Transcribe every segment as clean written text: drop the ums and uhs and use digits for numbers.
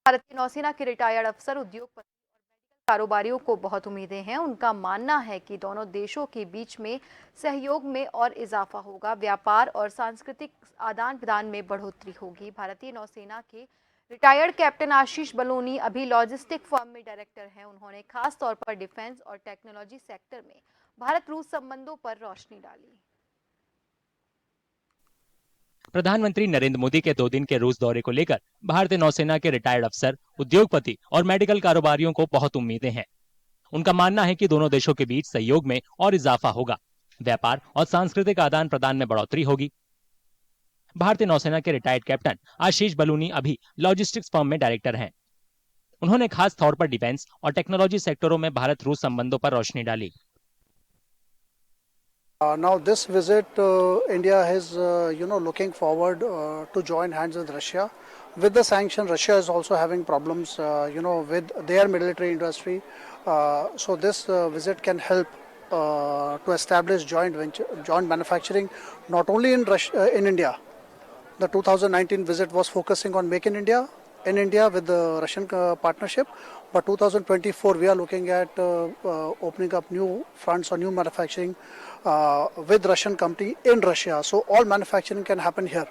भारतीय नौसेना के रिटायर्ड अफसर, उद्योगपति और मेडिकल कारोबारियों को बहुत उम्मीदें हैं। उनका मानना है कि दोनों देशों के बीच में सहयोग में और इजाफा होगा, व्यापार और सांस्कृतिक आदान प्रदान में बढ़ोतरी होगी। भारतीय नौसेना के रिटायर्ड कैप्टन आशीष बलूनी अभी लॉजिस्टिक फर्म में डायरेक्टर हैं। उन्होंने खास तौर पर डिफेंस और टेक्नोलॉजी सेक्टर में भारत रूस संबंधों पर रोशनी डाली। प्रधानमंत्री नरेंद्र मोदी के 2 दिन के रूस दौरे को लेकर भारतीय नौसेना के रिटायर्ड अफसर, उद्योगपति और मेडिकल कारोबारियों को बहुत उम्मीदें हैं। उनका मानना है कि दोनों देशों के बीच सहयोग में और इजाफा होगा, व्यापार और सांस्कृतिक आदान प्रदान में बढ़ोतरी होगी। भारतीय नौसेना के रिटायर्ड कैप्टन आशीष बलूनी अभी लॉजिस्टिक्स फर्म में डायरेक्टर हैं। उन्होंने खास तौर पर डिफेंस और टेक्नोलॉजी सेक्टरों में भारत रूस संबंधों पर रोशनी डाली। Now this visit, India is, looking forward to join hands with Russia. With the sanction, Russia is also having problems, with their military industry. So this visit can help to establish joint manufacturing, not only in India. The 2019 visit was focusing on Make in India with the Russian partnership, but 2024 we are looking at opening up new fronts or new manufacturing with Russian company in Russia. So all manufacturing can happen here,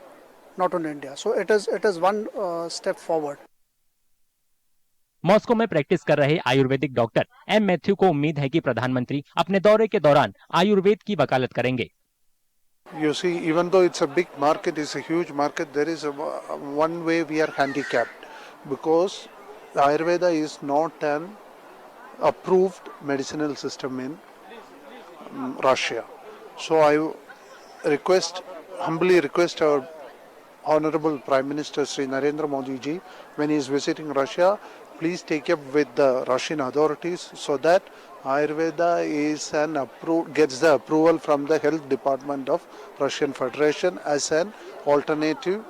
not in India. So it is one step forward. Moscow में practice कर रहे Ayurvedic doctor M Matthew को उम्मीद है कि प्रधानमंत्री अपने दौरे के दौरान आयुर्वेद की वकालत करेंगे। You see, even though it's a big market, it's a huge market, there is one way we are handicapped because Ayurveda is not an approved medicinal system in Russia. So I humbly request our Honorable Prime Minister Sri Narendra Modi ji, when he is visiting Russia, please take up with the Russian authorities so that Ayurveda gets the approval from the Health Department of Russian Federation as an alternative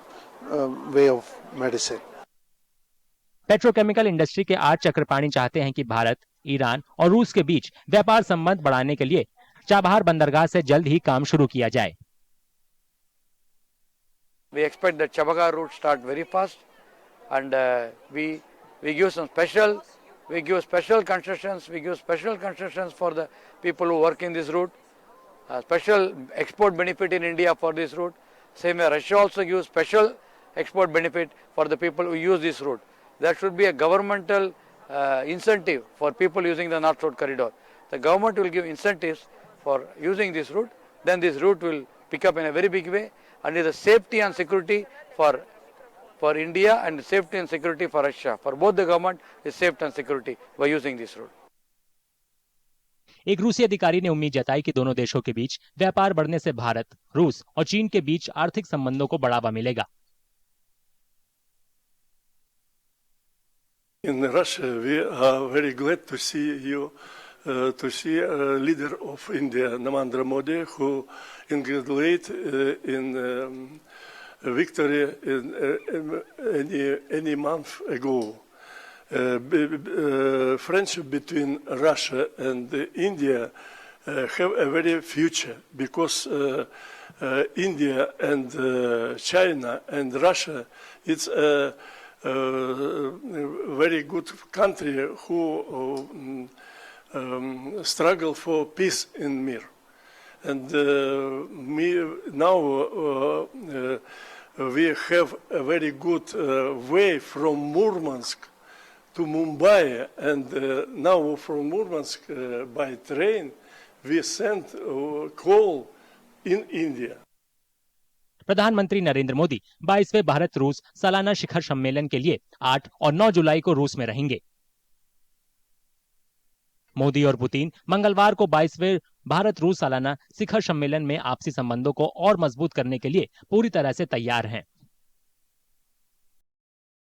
way of medicine. Petrochemical industry के 8 चक्रपाणी चाहते हैं कि Bharat, Iran और रूस के बीच व्यापार संबंध बढ़ाने के लिए चाबहार बंदरगाह से जल्द ही काम शुरू किया जाए। We expect that Chabahar route start very fast, and we give special concessions for the people who work in this route. Special export benefit in India for this route. Same way, Russia also gives special export benefit for the people who use this route. There should be a governmental incentive for people using the North Road corridor. The government will give incentives for using this route. Then this route will pick up in a very big way, and is a safety and security for India and safety and security for Russia. For both the government is safety and security by using this route. एक रूसी अधिकारी ने उम्मीद जताई कि दोनों देशों के बीच व्यापार बढ़ने से भारत, रूस और चीन के बीच आर्थिक संबंधों को बढ़ावा मिलेगा। In Russia, we are very glad to see you, to see a leader of India, Narendra Modi, who congratulated in victory any month ago. Friendship between Russia and India have a very future because India and China and Russia, it's a very good country who struggle for peace and mir. And now we have a very good way from Murmansk to Mumbai, and now from Murmansk by train we send coal in India. प्रधानमंत्री नरेंद्र मोदी 22वें भारत रूस सालाना शिखर सम्मेलन के लिए 8 और 9 जुलाई को रूस में रहेंगे। मोदी और पुतिन मंगलवार को 22वें भारत रूस सालाना शिखर सम्मेलन में आपसी संबंधों को और मजबूत करने के लिए पूरी तरह से तैयार हैं।